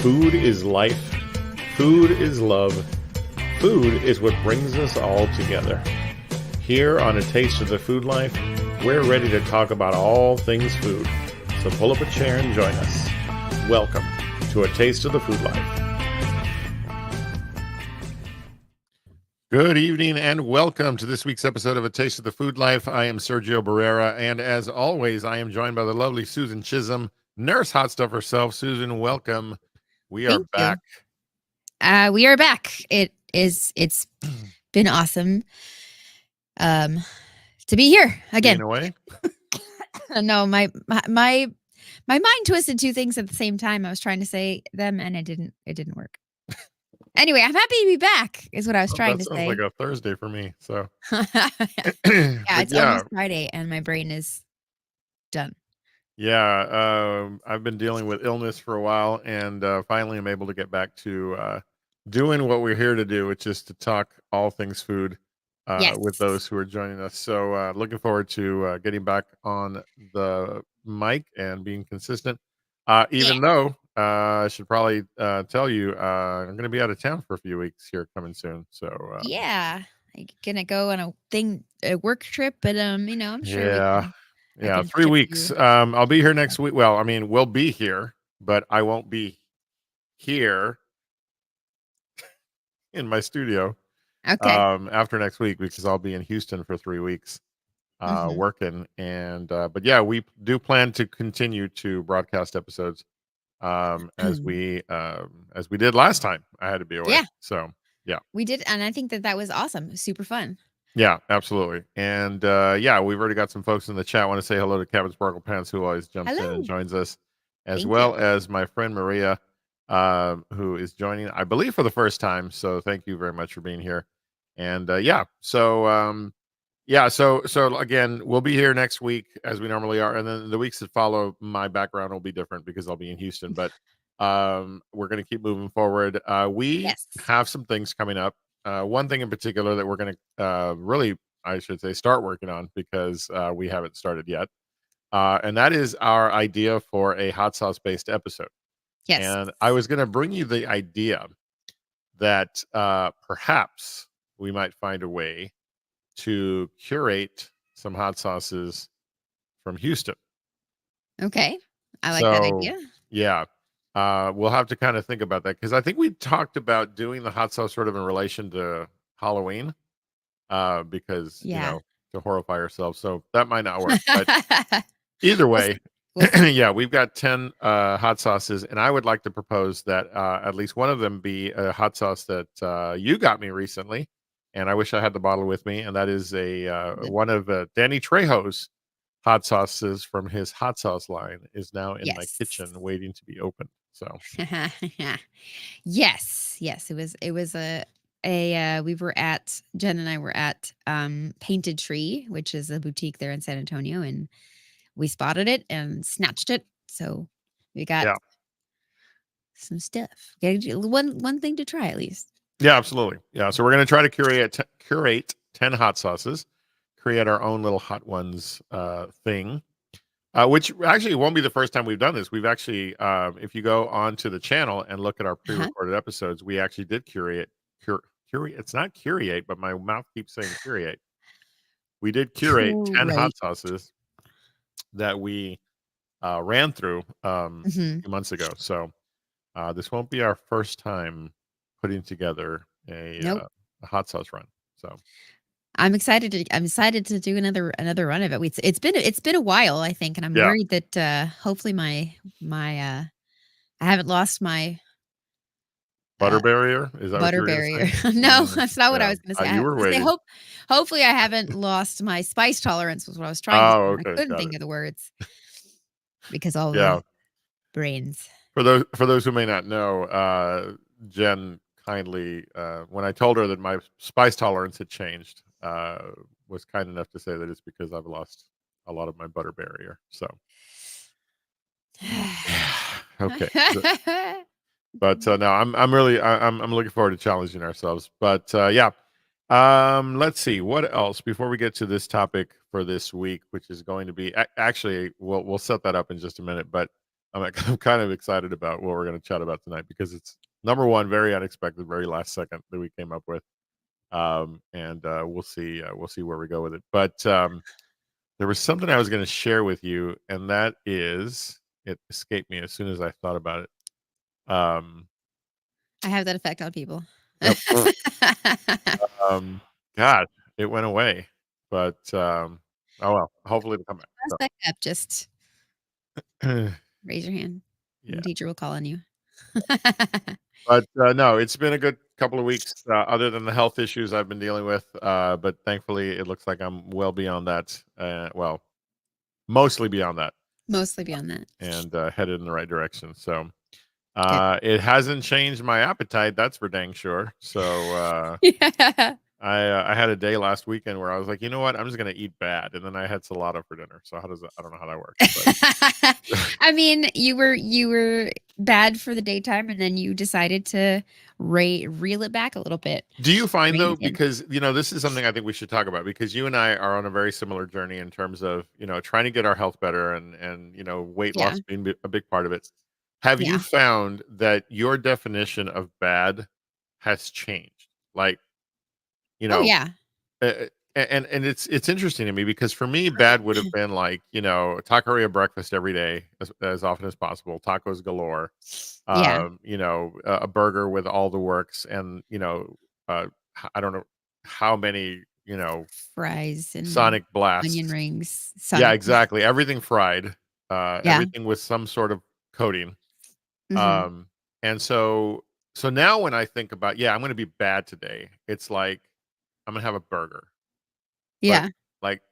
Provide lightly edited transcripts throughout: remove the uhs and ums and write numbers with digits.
Food is life. Food is love. Food is what brings us all together. Here on A Taste of the Food Life, we're ready to talk about all things food. So pull up a chair and join us. Welcome to A Taste of the Food Life. Good evening and welcome to this week's episode of A Taste of the Food Life. I am Sergio Barrera, and as always, I am joined by the lovely Susan Chisholm, nurse hot stuff herself. Susan, welcome. We are Thank back. We are back. It's been awesome to be here again. In a way. No, my mind twisted two things at the same time. I was trying to say them and it didn't work. Anyway, I'm happy to be back is what I was trying to say. That sounds like a Thursday for me. So it's almost Friday and my brain is done. Yeah, I've been dealing with illness for a while, and finally I'm able to get back to doing what we're here to do, which is to talk all things food with those who are joining us. So looking forward to getting back on the mic and being consistent. Even though I should probably tell you I'm going to be out of town for a few weeks here coming soon. So I'm gonna go on a work trip, but I'm sure. Yeah, 3 weeks. I'll be here next week. Well, I mean, we'll be here, but I won't be here in my studio after next week because I'll be in Houston for 3 weeks working. And but yeah, we do plan to continue to broadcast episodes as we did last time. I had to be away. Yeah. So yeah, we did, and I think that was awesome. Super fun. Yeah, absolutely. And yeah, we've already got some folks in the chat. I want to say hello to Cabin Sparkle Pants, who always jumps in and joins us, as as my friend Maria, who is joining, I believe, for the first time. So thank you very much for being here. And so again, we'll be here next week as we normally are. And then the weeks that follow, my background will be different because I'll be in Houston. But we're going to keep moving forward. We have some things coming up. One thing in particular that we're going to really, I should say, start working on because we haven't started yet. And that is our idea for a hot sauce based episode. Yes. And I was going to bring you the idea that perhaps we might find a way to curate some hot sauces from Houston. Okay. I like that idea. Yeah. We'll have to kind of think about that because I think we talked about doing the hot sauce sort of in relation to Halloween because, to horrify ourselves. So that might not work. But either way, yeah, we've got 10 hot sauces, and I would like to propose that at least one of them be a hot sauce that you got me recently, and I wish I had the bottle with me, and that is one of Danny Trejo's hot sauces from his hot sauce line is now in my kitchen waiting to be opened. So yes, it was Jen and I were at Painted Tree, which is a boutique there in San Antonio, and we spotted it and snatched it. So we got some stuff. One thing to try at least. Yeah, absolutely. Yeah, so we're going to try to curate 10 hot sauces, create our own little hot ones thing. Which actually won't be the first time we've done this. We've actually, if you go onto the channel and look at our pre-recorded episodes, we actually did curate. It's not curate, but my mouth keeps saying curate. We did curate 10 hot sauces that we ran through a few months ago. So this won't be our first time putting together a hot sauce run. So. I'm excited to do another run of it. It's been a while, I think, and I'm worried that hopefully my I haven't lost my butter barrier. Is that butter barrier? No, that's not what I was going to say. You were waiting. Hopefully I haven't lost my spice tolerance. Was what I was trying to say. Okay. I couldn't think of the words because all the brains. For those who may not know, Jen kindly, when I told her that my spice tolerance had changed, was kind enough to say that it's because I've lost a lot of my butter barrier. So, okay. But no, I'm really looking forward to challenging ourselves. But let's see what else before we get to this topic for this week, which is going to be actually we'll set that up in just a minute. But I'm kind of excited about what we're going to chat about tonight because it's number one, very unexpected, very last second that we came up with, and we'll see where we go with it. But there was something I was going to share with you, and that is it escaped me as soon as I thought about it. I have that effect on people. Yep. God, it went away, but oh well. Hopefully it'll come back. Pass back up. Just So, raise your hand, and yeah. the teacher will call on you. But no, it's been a good couple of weeks, other than the health issues I've been dealing with. But thankfully, it looks like I'm well beyond that. Well, mostly beyond that, Mostly beyond that. and headed in the right direction. So Good. it hasn't changed my appetite. That's for dang sure. So Yeah. I had a day last weekend where I was like, you know what, I'm just gonna eat bad, and then I had salata for dinner. So how does that? I don't know how that works, but I mean, you were bad for the daytime, and then you decided to reel it back a little bit. do you find Rein though, it in. because this is something I think we should talk about because you and I are on a very similar journey in terms of trying to get our health better and weight Yeah. loss being a big part of it. Have you Yeah. found that your definition of bad has changed? Like, you Oh know, yeah. and it's interesting to me because for me, bad would have been like taqueria breakfast every day as often as possible, tacos galore, Yeah. a burger with all the works, and I don't know how many Fries and Sonic onion blasts. rings. Yeah, Sonic. exactly. Everything fried, Yeah. everything with some sort of coating. Hmm. Um, and so now when I think about, yeah, I'm going to be bad today, it's like I'm gonna have a burger, but Yeah. like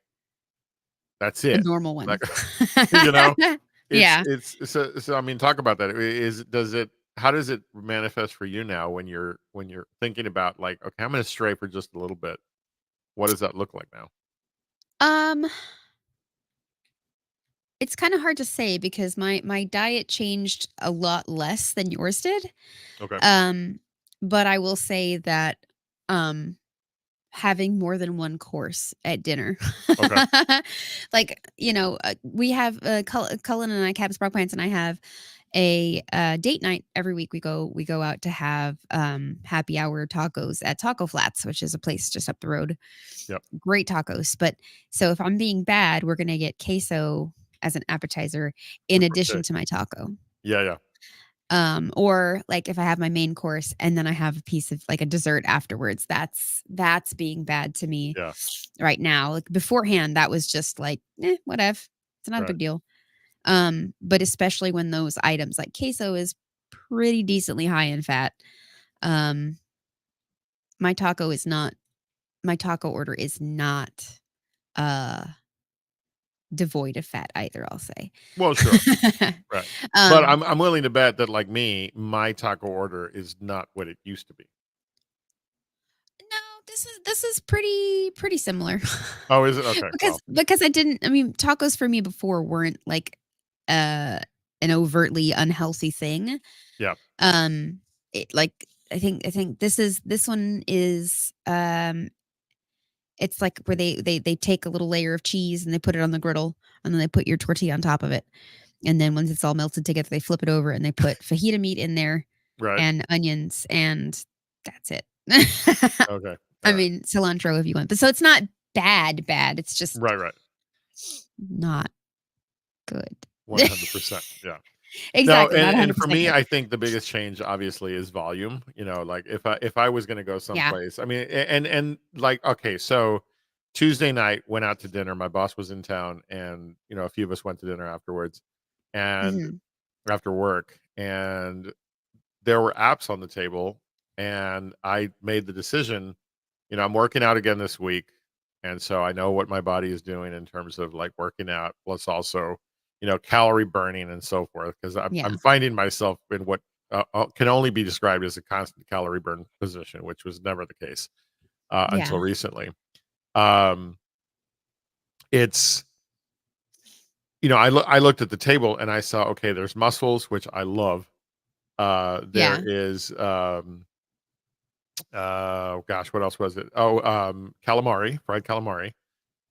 that's A it. normal one. Like, you know, Yeah. it's so I mean, talk about that. Does it how does it manifest for you now when you're thinking about like, okay, I'm gonna stray for just a little bit. What does that look like now? Um, it's kind of hard to say because my diet changed a lot less than yours did. Okay. Um, but I will say that um having more than one course at dinner. Okay. Like, we have Cullen and I, Cabs Brock Pants, and I have a date night every week. We go out to have happy hour tacos at Taco Flats, which is a place just up the road. Yep. Great tacos. But so if I'm being bad, we're gonna get queso as an appetizer in addition Okay. to my taco. Yeah. Yeah. Or like if I have my main course and then I have a piece of like a dessert afterwards, that's being bad to me Yeah. right now. Like beforehand, that was just like, whatever. It's not a Right. big deal. But especially when those items like queso is pretty decently high in fat. Um, my taco is not my taco order is not uh devoid of fat either, I'll say. Well, sure. Right. But um, I'm willing to bet that like me, my taco order is not what it used to be. no, this is pretty similar. Oh, is it? Okay. because Well, because I mean, tacos for me before weren't like uh an overtly unhealthy thing. yeah. Um like I think this one is it's like where they take a little layer of cheese and they put it on the griddle and then they put your tortilla on top of it. And then once it's all melted together, they flip it over and they put fajita meat in there Right. and onions and that's it. Okay. All I right. mean, cilantro if you want. But so it's not bad. It's just Right. Right. not good. 100%. Yeah. No, Exactly, not and for 100% me, good. I think the biggest change obviously is volume. Like if I was gonna go Yeah. someplace, I mean, and like okay, so Tuesday night went out to dinner. My boss was in town, and a few of us went to dinner afterwards, and Mhm. after work, and there were apps on the table, and I made the decision. I'm working out again this week, and so I know what my body is doing in terms of like working out, plus also, calorie burning and so forth. Because I'm Yeah. finding myself in what can only be described as a constant calorie burn position, which was never the case Yeah. until recently. Um, it's I looked at the table and I saw okay, there's mussels, which I love. There Yeah. is gosh, what else was it? Oh, calamari, fried calamari.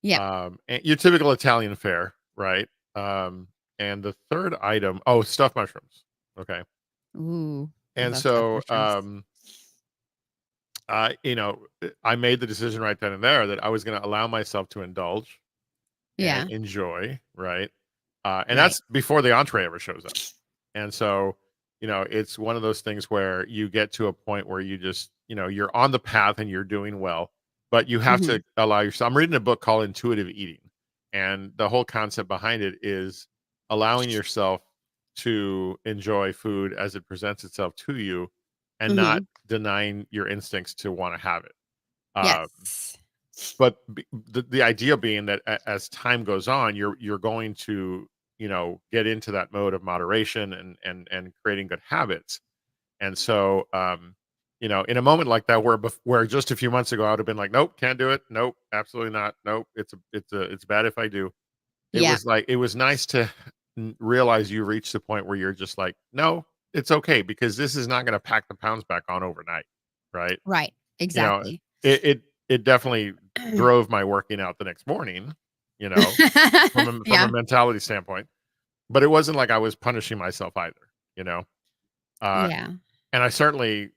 Yeah. And your typical Italian fare, right? Um, And the third item, stuffed mushrooms. Okay. Ooh, I And love stuffed so, mushrooms. I made the decision right then and there that I was going to allow myself to indulge and Yeah. enjoy, right? And Right. that's before the entree ever shows up. And so, it's one of those things where you get to a point where you just, you're on the path and you're doing well, but you have Hmm. to allow yourself. I'm reading a book called Intuitive Eating, and the whole concept behind it is allowing yourself to enjoy food as it presents itself to you and not Hmm. denying your instincts to want to have it. Um, Yes. but the idea being that as time goes on, you're going to get into that mode of moderation and creating good habits. And so, in a moment like that, where just a few months ago I would have been like, nope, can't do it, nope, absolutely not, nope, it's bad if I do. Yeah. It was nice to realize you reached the point where you're just like, no, it's okay because this is not going to pack the pounds back on overnight, right? Right. You know, Exactly. it definitely drove my working out the next morning, you know, from a Yeah. mentality standpoint, but it wasn't like I was punishing myself either, you know? Uh, Yeah. and I certainly,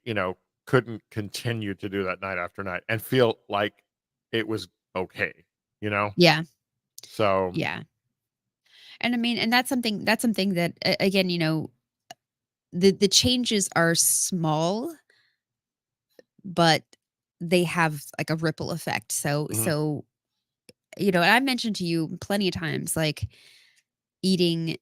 couldn't continue to do that night after night and feel like it was okay, you know? Yeah. So, Yeah. And I mean, and that's something that again, the changes are small, but they have like a ripple effect. So mhm, so and I mentioned to you plenty of times, like eating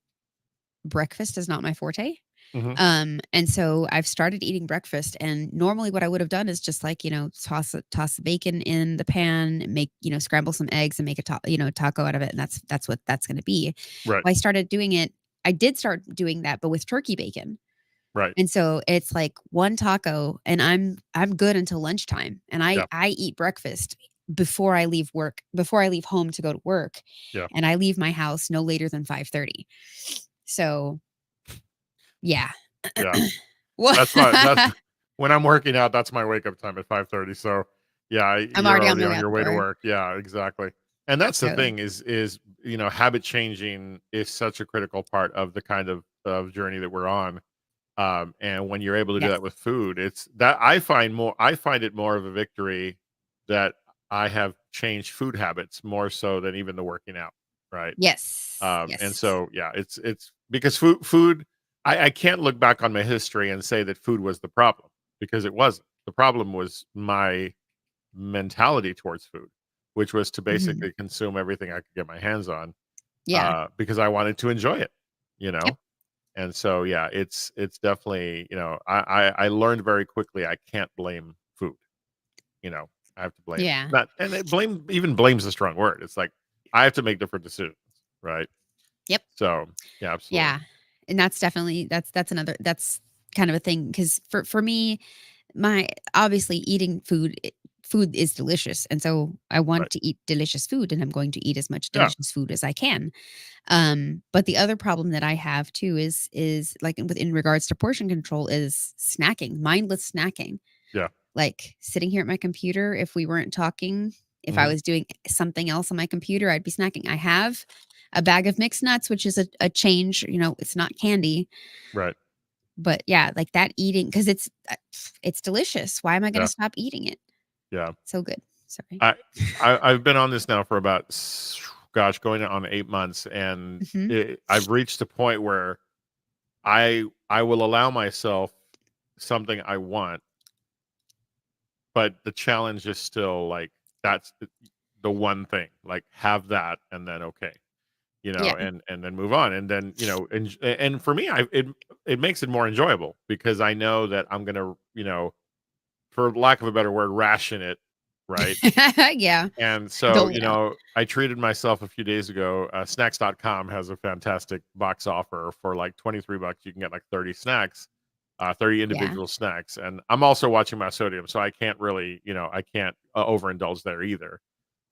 breakfast is not my forte. mhm, And so I've started eating breakfast, and normally what I would have done is just like, toss the bacon in the pan, make, scramble some eggs and make taco out of it. And that's what that's going to be. right, Well, I did start doing that, but with turkey bacon. right, And so it's like one taco and I'm good until lunchtime. And I yeah, I eat breakfast before I leave home to go to work. yeah, And I leave my house no later than 5:30. So, yeah. yeah. What? That's when I'm working out, that's my wake up time at 5:30. So, yeah, I'm you're already on already my way on out your the way to door. work. Yeah, exactly. And that's the So, thing is, habit changing is such a critical part of the kind of journey that we're on. And when you're able to do yes. that with food, it's that I find it more of a victory that I have changed food habits more so than even the working out, right? Yes. And Yes. so, yeah, it's because food. I can't look back on my history and say that food was the problem because it wasn't. The problem was my mentality towards food, which was to Mhm. basically consume everything I could get my hands on, Yeah. because I wanted to enjoy it, you Yep. know. And so, yeah, it's definitely, I learned very quickly I can't blame food. You know, I have to blame Yeah. not, and blame's a strong word. It's like I have to make different decisions, right? Yep. So, yeah, absolutely. Yeah. And that's definitely that's kind of a thing because for me, my obviously eating food is delicious, and so I want Right. to eat delicious food, and I'm going to eat as much Yeah. delicious food as I can. But the other problem that I have too is like in regards to portion control is snacking, mindless snacking. Yeah. Like sitting here at my computer, if we weren't talking, if I Mhm. was doing something else on my computer, I'd be snacking. I have a bag of mixed nuts, which is a change. It's not candy, Right. but yeah, like that eating because it's delicious. Why am I going to Yeah. stop eating it? Yeah. So good. Sorry. I I've been on this now for about gosh, going on 8 months, and Hmm. I've reached a point where I will allow myself something I want, but the challenge is still like that's the one thing. Like have that and then okay. Yeah. And then move on, and then and for me, it makes it more enjoyable because I know that I'm gonna for lack of a better word ration it, right? Yeah. And so, Dole it out. I treated myself a few days ago. Snacks.com has a fantastic box offer for like $23. You can get like 30 snacks, 30 Yeah. individual snacks. And I'm also watching my sodium, so I can't really, I can't overindulge there either.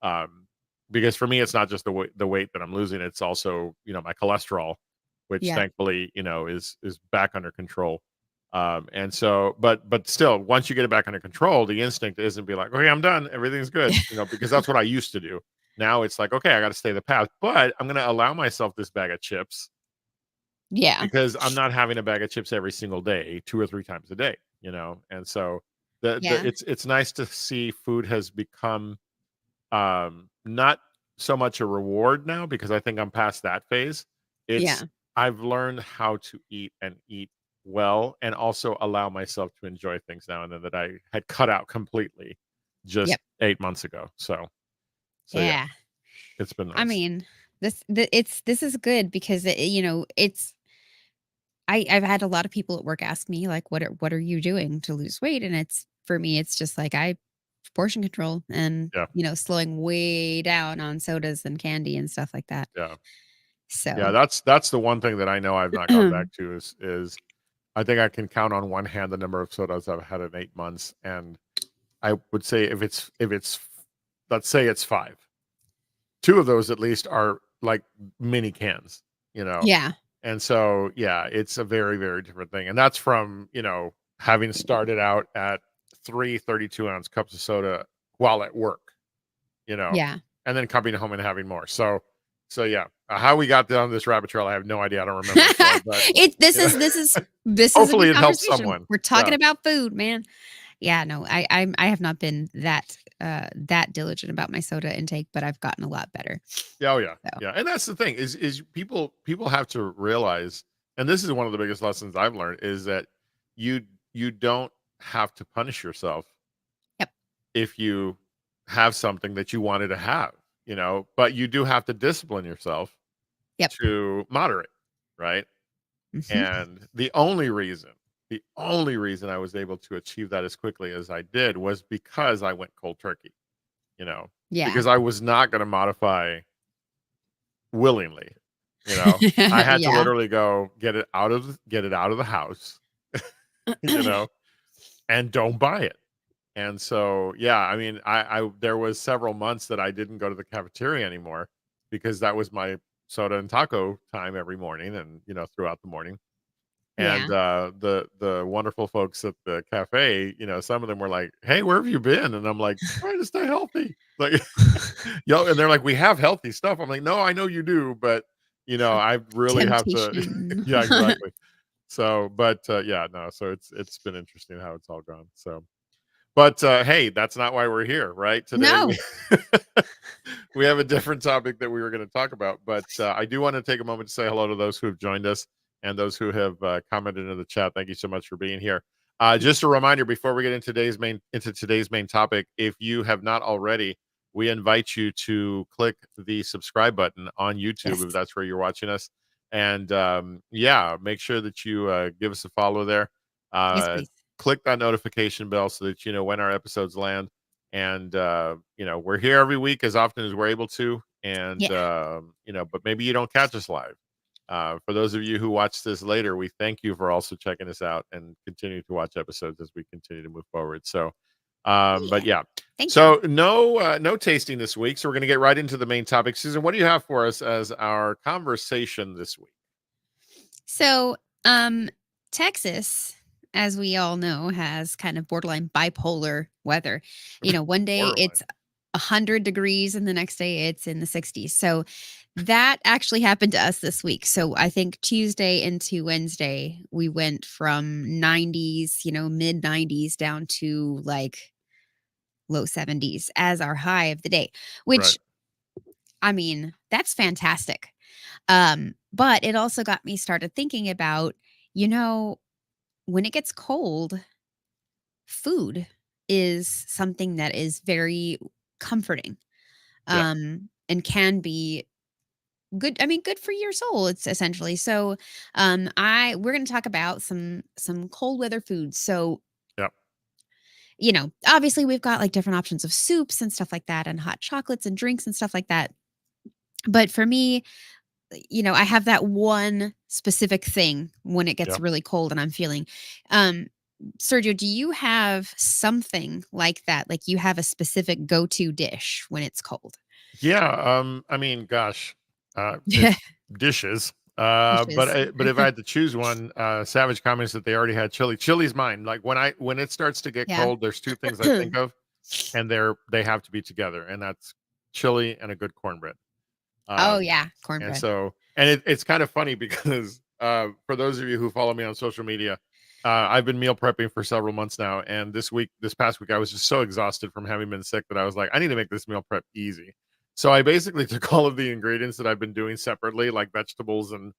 Um, because for me, it's not just the weight that I'm losing; it's also, my cholesterol, which Yeah. thankfully, is back under control. And so, but still, once you get it back under control, the instinct isn't be like, okay, I'm done, everything's good, because that's what I used to do. Now it's like, okay, I got to stay the path, but I'm going to allow myself this bag of chips, Yeah. because I'm not having a bag of chips every single day, 2 or 3 times a day, and so Yeah. it's nice to see food has become not so much a reward now, because I think I'm past that phase. It's Yeah. I've learned how to eat and eat well, and also allow myself to enjoy things now and then that I had cut out completely just Yep. 8 months ago. So yeah, Yeah. it's been I nice. mean, this is good because it's I've had a lot of people at work ask me like, what are you doing to lose weight? And it's for me, it's just like I portion control and Yeah, slowing way down on sodas and candy and stuff like that. yeah. Yeah, So that's the one thing that I know I've not gone back to is I think I can count on one hand the number of sodas I've had in 8 months, and I would say if it's let's say it's 5, 2 of those at least are like mini cans, you know. yeah, And so, yeah, it's a very, very different thing. And that's from, having started out at 3 32-ounce cups of soda while at work, you know, yeah. and then coming home and having more. So yeah, how we got down this rabbit trail, I have no idea. I don't remember anymore, but it you know, this is a hopefully good it helps conversation. someone. We're talking Yeah. about food, man. Yeah, no, I have not been that diligent about my soda intake, but I've gotten a lot better. Yeah, oh yeah, So, yeah. And that's the thing is people have to realize, and this is one of the biggest lessons I've learned, is that you you don't have to punish yourself yep, if you have something that you wanted to have, but you do have to discipline yourself yep. to moderate, right? Hmm. And the only reason I was able to achieve that as quickly as I did was because I went cold turkey, you know, Yeah. because I was not going to modify willingly, you know. I had to Yeah. literally go get it out of the house, you know, and don't buy it. And so, yeah, I mean, I there was several months that I didn't go to the cafeteria anymore because that was my soda and taco time every morning, and throughout the morning. And Yeah. the wonderful folks at the cafe, some of them were like, "Hey, where have you been?" And I'm like, "Trying to stay healthy." Like, and they're like, "We have healthy stuff." I'm like, "No, I know you do, but I really have to." Temptation. Yeah, exactly. So, but yeah, no. So it's been interesting how it's all gone. So, but hey, that's not why we're here, right? Today we No. we have a different topic that we were going to talk about, but I do want to take a moment to say hello to those who have joined us and those who have commented in the chat. Thank you so much for being here. Just a reminder before we get into today's main topic, if you have not already, we invite you to click the subscribe button on YouTube if Yes. that's where you're watching us, and yeah, make sure that you give us a follow there. Yes, Uh, please. Click that notification bell so that you know when our episodes land, and we're here every week as often as we're able to, and Yeah. but maybe you don't catch us live. For those of you who watch this later, we thank you for also checking us out and continue to watch episodes as we continue to move forward. So but Yeah. yeah, Thank you. so no tasting this week, so we're going to get right into the main topic. Susan, what do you have for us as our conversation this week? So, Texas, as we all know, has kind of borderline bipolar weather. One day Borderline. it's 100 degrees and the next day it's in the 60s. So that actually happened to us this week. So I think Tuesday into Wednesday, we went from 90s, mid 90s down to like low 70s as our high of the day, Right. which I mean, that's fantastic. But it also got me started thinking about, you know, when it gets cold, food is something that is very comforting, Yeah. and can be good. I mean, good for your soul. It's essentially so. I We're going to talk about some cold weather foods. So Yeah. obviously we've got like different options of soups and stuff like that, and hot chocolates and drinks and stuff like that. But for me, I have that one specific thing when it gets Yeah. really cold and I'm feeling. Um, Sergio, do you have something like that? Like you have a specific go-to dish when it's cold? Yeah, I mean, gosh, it's dishes. Dishes. But if I had to choose one, Savage comments that they already had chili. Chili's mine. Like when it starts to get Yeah. cold, there's two things I think of, and they have to be together, and that's chili and a good cornbread. Oh Um, yeah, and cornbread. so and it's kind of funny because for those of you who follow me on social media, I've been meal prepping for several months now, and this past week, I was just so exhausted from having been sick that I was like, I need to make this meal prep easy. So I basically took all of the ingredients that I've been doing separately, like vegetables and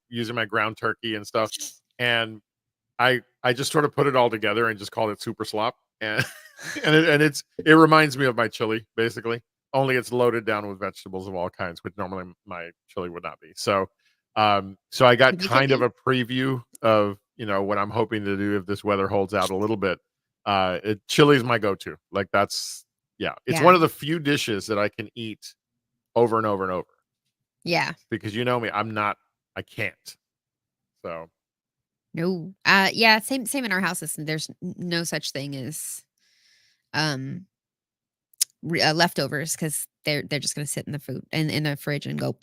using my ground turkey and stuff, and I just sort of put it all together and just called it super slop, and it reminds me of my chili basically. Only it's loaded down with vegetables of all kinds, which normally my chili would not be. So I got Could be, could kind of be. a preview of what I'm hoping to do if this weather holds out a little bit. Chili is my go-to. Like it's Yeah. one of the few dishes that I can eat over and over and over. Yeah. Because you know me, I can't. So No. Yeah, same in our house. There's no such thing as um leftovers because they're just gonna sit in the food and in the fridge and go.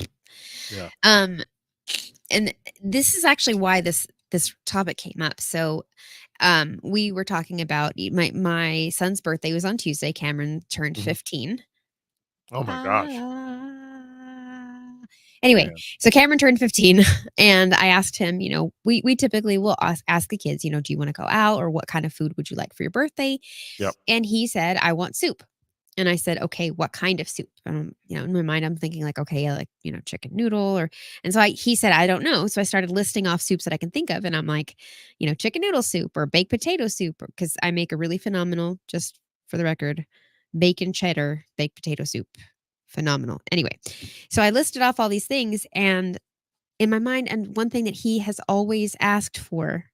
yeah. Um, and this is actually why this topic came up. So, we were talking about my son's birthday was on Tuesday. Cameron turned Mhm. Oh my gosh. Ah. Anyway, Man. so Cameron turned 15 and I asked him, we typically will ask the kids, do you want to go out or what kind of food would you like for your birthday? Yep. And he said, I want soup. And I said, okay, what kind of soup? In my mind, I'm thinking like, okay, I like, chicken noodle and so he said, I don't know. So I started listing off soups that I can think of. And I'm like, chicken noodle soup or baked potato soup, because I make a really phenomenal, just for the record, bacon cheddar baked potato soup. Phenomenal. Anyway, so I listed off all these things and in my mind, and one thing that he has always asked for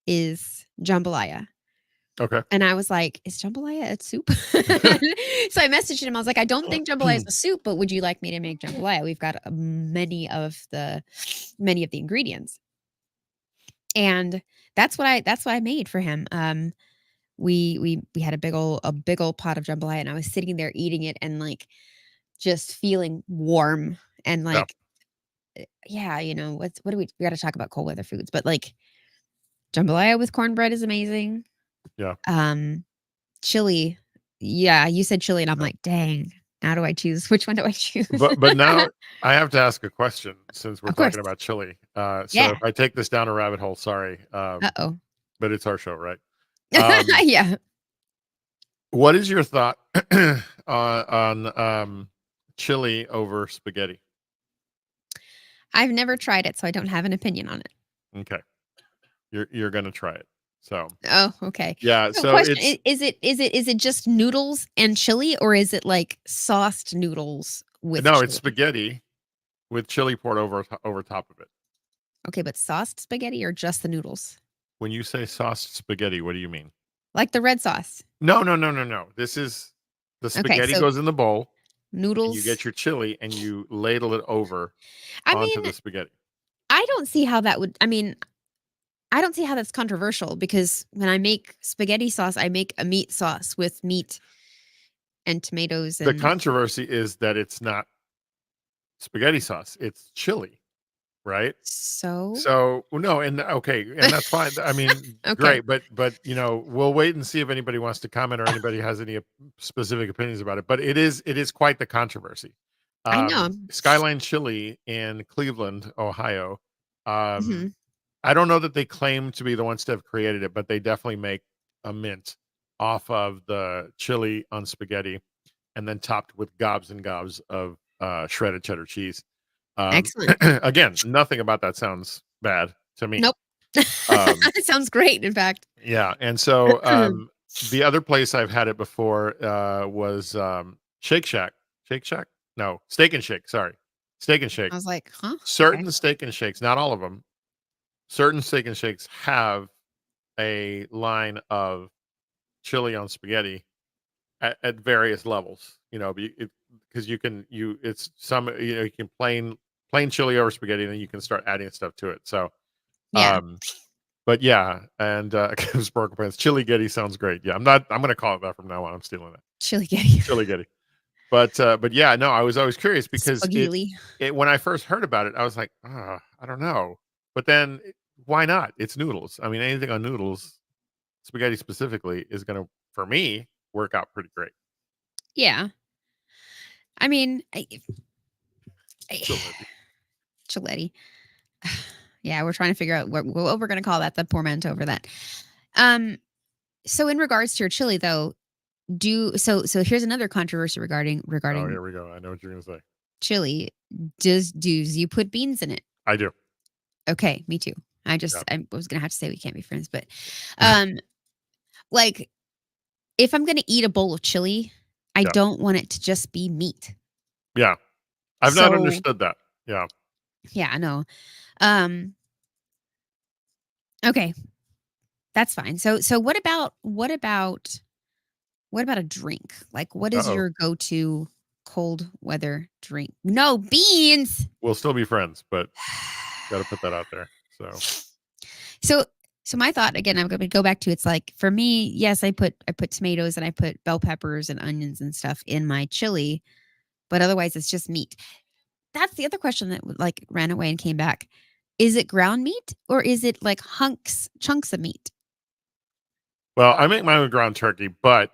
is jambalaya. Okay. And I was like, "Is jambalaya a soup?" So I messaged him. I was like, "I don't think jambalaya is a soup, but would you like me to make jambalaya? We've got many of the ingredients." And that's what I made for him. We had a big old pot of jambalaya, and I was sitting there eating it and like just feeling warm and Yeah. like, yeah, what do we got to talk about cold weather foods, but like jambalaya with cornbread is amazing. Yeah. Um, Chili. Yeah, you said chili, and I'm Yeah. like, "Dang, now do I choose? Which one do I choose?" But now I have to ask a question since we're Of course. talking about chili. So if Yeah. I take this down a rabbit hole, sorry. Uh-oh. But it's our show, right? Um, Yeah. what is your thought on chili over spaghetti? I've never tried it, so I don't have an opinion on it. Okay. You're gonna try it. So Oh, okay. yeah, So so question, it's is it just noodles and chili, or is it like sauced noodles with no, it's chili? spaghetti with chili poured over top of it. Okay, but sauced spaghetti or just the noodles? When you say sauced spaghetti, what do you mean? Like the red sauce. No, no, no, no, no. This is the Okay, spaghetti so goes in the bowl and you noodles. get your chili and you ladle it over I onto mean, the spaghetti. I don't see how that would I mean, I don't see how that's controversial because when I make spaghetti sauce, I make a meat sauce with meat and tomatoes The and controversy is that it's not spaghetti sauce, it's chili, right? so So, well, no, and okay, and that's fine. I mean, okay. great, but we'll wait and see if anybody wants to comment or anybody has any specific opinions about it. But it is quite the controversy. I know. Skyline Chili in Cleveland, Ohio. Um, Mhm. I don't know that they claim to be the ones to have created it, but they definitely make a mint off of the chili on spaghetti and then topped with gobs and gobs of shredded cheddar cheese. Excellent. Again, nothing about that sounds bad to me. Nope. Um, It sounds great, in fact. yeah, and so the other place I've had it before was Shake Shack. Shake Shack? No, Steak and Shake. Sorry, Steak and Shake. I was like, "Huh? Okay." Certain Steak and Shakes, not all of them. Certain Steak and Shakes have a line of chili on spaghetti at various levels. Because it's some you can plain chili over spaghetti, and then you can start adding stuff to it. So, Yeah. um, but yeah, and Sparkle Pants Chili Getty sounds great. Yeah, I'm gonna call it that from now on. I'm stealing that Chili getty. Chili Getty. But yeah, no, I was always curious because Spaghetti. it when I first heard about it, I was like, I don't know. But then why not? It's noodles. I mean, anything on noodles, spaghetti specifically, is gonna for me work out pretty great. Yeah. I mean, Chili. Chiletti. Yeah, we're trying to figure out what we're going to call that. The portmanteau over that. Um, so in regards to your chili, though, so here's another controversy regarding Oh, here we go. I know what you're gonna say. chili. Do you put beans in it? I do. Okay, me too. I Yeah. was gonna have to say we can't be friends, but like if I'm gonna eat a bowl of chili, I Yeah. don't want it to just be meat. Yeah. I've not So understood that. Yeah. yeah, I know. Um, okay, that's fine. So what about a drink? Like, what is Uh-oh. your go-to cold weather drink? No beans. We'll still be friends, but got to put that out there. So, So so my thought again, I'm going to go back to it's like for me, yes, I put tomatoes and I put bell peppers and onions and stuff in my chili, but otherwise it's just meat. That's the other question that like ran away and came back. Is it ground meat or is it like chunks of meat? well, I make my own ground turkey, but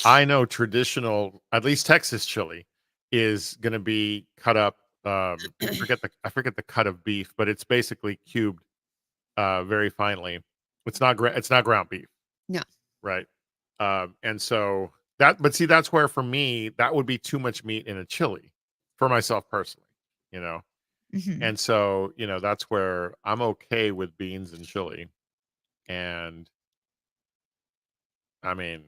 I know traditional, at least Texas chili, is going to be cut up. I forget the cut of beef, but it's basically cubed very finely. It's not ground beef, No. right? And so but see, that's where for me that would be too much meat in a chili, for myself personally, you know. Hmm. And so that's where I'm okay with beans and chili, and I mean,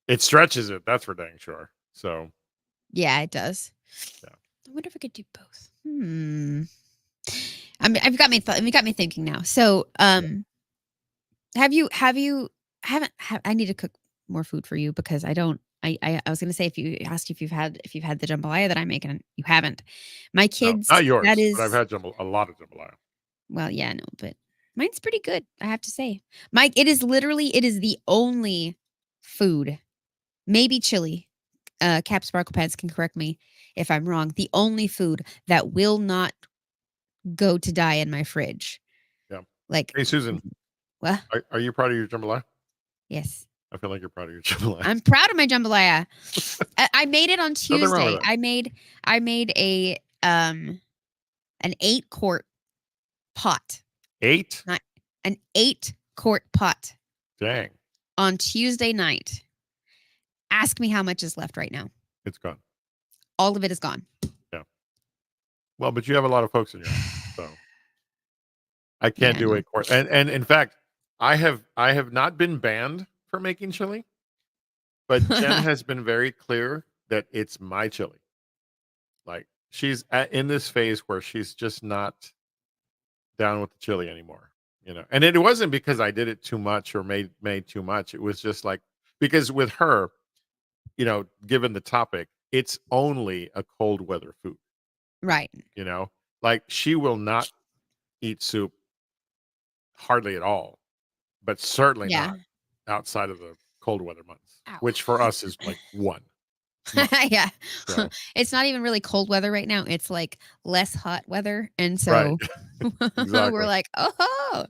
it stretches it. That's for dang sure. So Yeah, it does. yeah, I wonder if I could do both. I mean, you got me thinking now. So, yeah. have you I need to cook more food for you because I don't. I was gonna say if you asked if you've had the jambalaya that I make and you haven't. My No, kids, not that yours, but I've is had a lot of jambalaya. well, yeah, no, but mine's pretty good. I have to say, Mike, it is the only food, maybe chili. Cap Sparkle Pants can correct me if I'm wrong. The only food that will not go to die in my fridge. Yeah. Like, Hey, Susan, well, are you proud of your jambalaya? yes. I feel like you're proud of your jambalaya. I'm proud of my jambalaya. I made it on Nothing wrong with Tuesday. that. I made a an 8-quart pot. 8? Not an 8-quart pot Dang, on Tuesday night. Ask me how much is left right now. it's gone. All of it is gone. Yeah. Well, but you have a lot of folks in your house, so I Yeah, can't I do know. 8 quart. And in fact, I have not been banned for making chili, but Jen has been very clear that it's my chili. Like she's in this phase where she's just not down with the chili anymore. And it wasn't because I did it too much or made too much. It was just like because with her, given the topic, it's only a cold weather food, Right. you know? Like she will not eat soup hardly at all, but certainly Yeah. not outside of the cold weather months, Ow. which for us is like 1 month. Yeah. So, It's not even really cold weather right now. It's like less hot weather. And right. so we're Exactly. like, oh,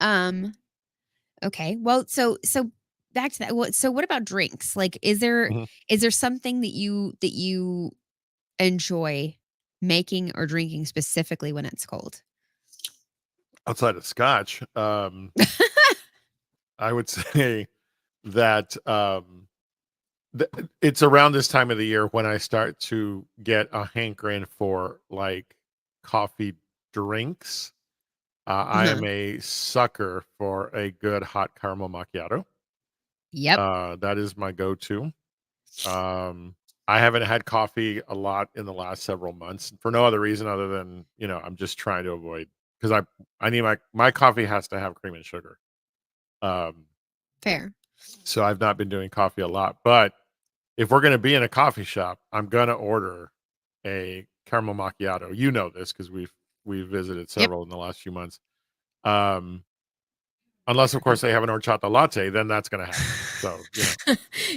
um, okay. Well, so back to that. So what about drinks? Like, Mhm. is there something that you enjoy making or drinking specifically when it's cold? Outside of scotch, I would say that it's around this time of the year when I start to get a hankering for like coffee drinks. I Uh-huh. am a sucker for a good hot caramel macchiato. Yep. That is my go-to. Um, I haven't had coffee a lot in the last several months for no other reason other than I'm just trying to avoid because I need my coffee has to have cream and sugar. Um, Fair. so I've not been doing coffee a lot, but if we're going to be in a coffee shop, I'm going to order a caramel macchiato. You know this because we've visited Yep. several in the last few months. Um, unless of course they have an horchata latte, then that's going to happen. So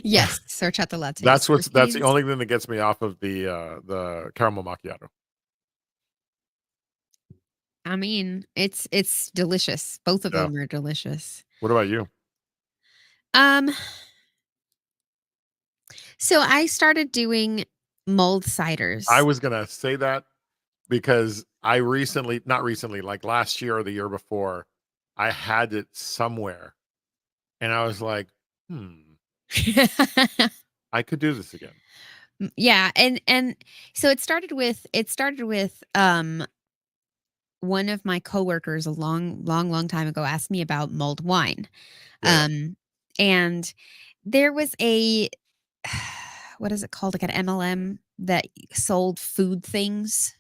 Yes, horchata lattes. that's the Those only thing that gets me off of the caramel macchiato. I mean, it's delicious. Both of Yeah. them are delicious. What about you? Um, so I started doing mulled I ciders. was gonna say that because I recently, not recently, like last year or the year before, I had it somewhere, and I was like, I could do this again. Yeah, and so it started with one of my coworkers a long time ago asked me about mulled wine. Yeah, And there was a what is it called? Like an MLM that sold food things,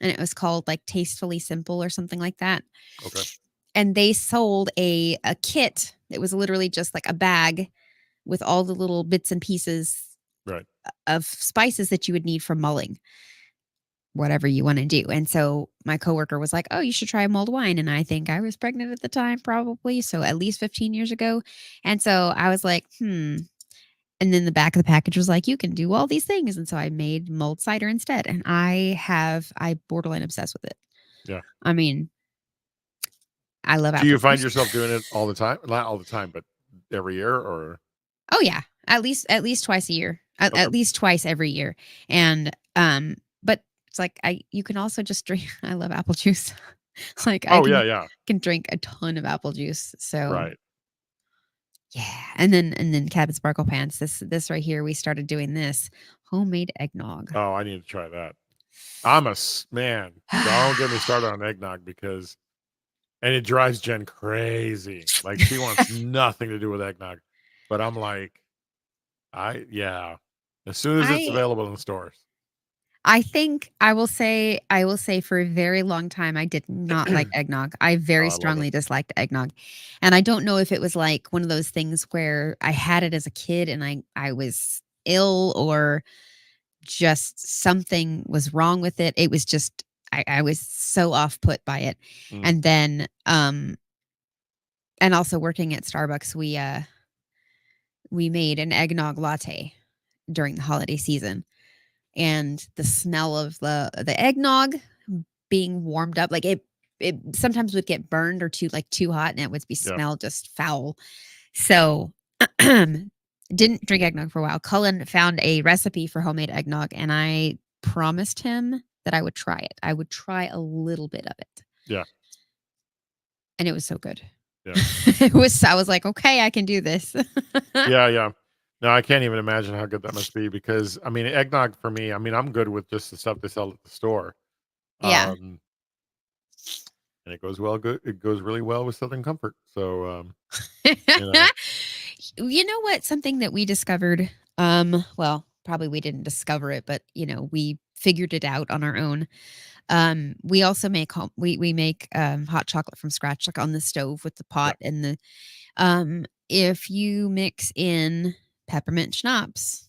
and it was called like Tastefully Simple or something like that. okay, And they sold a kit that was literally just like a bag with all the little bits and pieces right, of spices that you would need for mulling whatever you want to do. And so my coworker was like, "Oh, you should try mulled wine." And I think I was pregnant at the time, probably. So at least 15 years ago. And so I was like, And then the back of the package was like, "You can do all these things." And so I made mulled cider instead. And I borderline obsessed with it. yeah. I mean, I love Do apple you find juice. yourself doing it all the time? Not all the time, but every year, or Oh yeah, at least twice a year. At okay? least twice every year. And but it's like I you can also just drink I love apple juice. Like I Oh yeah, can yeah, can drink a ton of apple juice. So right. yeah. And then Cabot Sparkle Pants. This right here, we started doing this homemade eggnog. Oh, I need to try that. Man. Don't get me started on eggnog because, and it drives Jen crazy. Like she wants nothing to do with eggnog, but I'm like, yeah. As soon as it's I available in the stores. I think I will say for a very long time I did not like eggnog. I Oh, very I love it. strongly disliked eggnog. And I don't know if it was like one of those things where I had it as a kid and I was ill or just something was wrong with it. It was just I was so off put by it. Mm, And then and also working at Starbucks, we made an eggnog latte during the holiday season. And the smell of the eggnog being warmed up, like it sometimes would get burned or too hot and it would be yeah, smell just foul. So didn't drink eggnog for a while. Cullen found a recipe for homemade eggnog and I promised him that I would try it. I would try a little bit of it. yeah, And it was so good. yeah, I was like, okay, I can do this. yeah, yeah. No, I can't even imagine how good that must be because I mean, eggnog for me. I mean, I'm good with just the stuff they sell at the store, Yeah. um, and it goes well. Good, it goes really well with Southern Comfort. So, you know, You know what? Something that we discovered, well, probably we didn't discover it, but we figured it out on our own. We also we make hot chocolate from scratch, like on the stove with the yeah. pot and the if you mix in peppermint schnapps